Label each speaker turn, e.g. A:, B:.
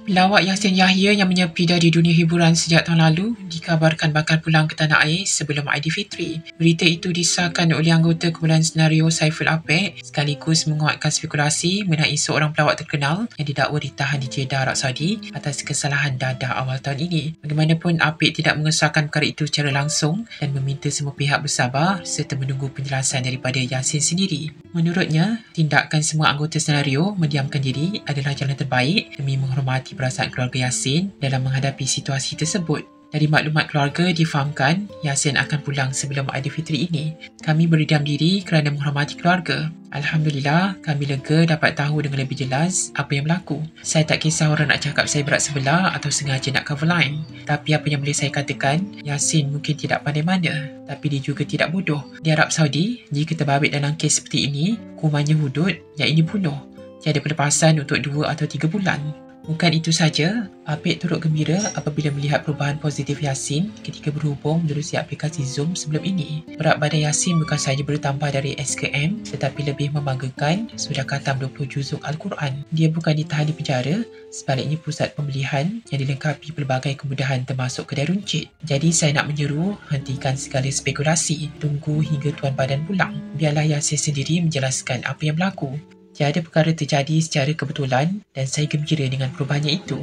A: Pelawak Yasin Yahya yang menyepi dari dunia hiburan sejak tahun lalu dikabarkan bakal pulang ke tanah air sebelum Aidilfitri. Berita itu disahkan oleh anggota kumpulan senario Saiful Apek sekaligus menguatkan spekulasi mengenai seorang pelawak terkenal yang didakwa ditahan di Jeddah, Arab Saudi atas kesalahan dadah awal tahun ini. Bagaimanapun, Apek tidak mengesahkan perkara itu secara langsung dan meminta semua pihak bersabar serta menunggu penjelasan daripada Yasin sendiri. Menurutnya, tindakan semua anggota senario mendiamkan diri adalah jalan terbaik demi menghormati perasaan keluarga Yasin dalam menghadapi situasi tersebut. Dari maklumat keluarga, difahamkan Yasin akan pulang sebelum Aidilfitri ini. Kami berdiam diri kerana menghormati keluarga. Alhamdulillah, kami lega dapat tahu dengan lebih jelas apa yang berlaku. Saya tak kisah orang nak cakap saya berat sebelah atau sengaja nak cover line. Tapi apa yang boleh saya katakan, Yasin mungkin tidak pandai mana, tapi dia juga tidak bodoh. Di Arab Saudi, jika terbabit dalam kes seperti ini, hukumannya hudud, iaitu dibunuh. Tiada pelepasan untuk 2 atau 3 bulan. Bukan itu saja, Apek turut gembira apabila melihat perubahan positif Yasin ketika berhubung menerusi aplikasi Zoom sebelum ini. Berat badan Yasin bukan sahaja bertambah dari SKM tetapi lebih membanggakan sudah khatam 20 juzuk Al-Quran. Dia bukan ditahan di penjara, sebaliknya pusat pembelihan yang dilengkapi pelbagai kemudahan termasuk kedai runcit. Jadi saya nak menyeru, hentikan segala spekulasi. Tunggu hingga tuan badan pulang. Biarlah Yasin sendiri menjelaskan apa yang berlaku. Tiada perkara terjadi secara kebetulan dan saya gembira dengan perubahannya itu.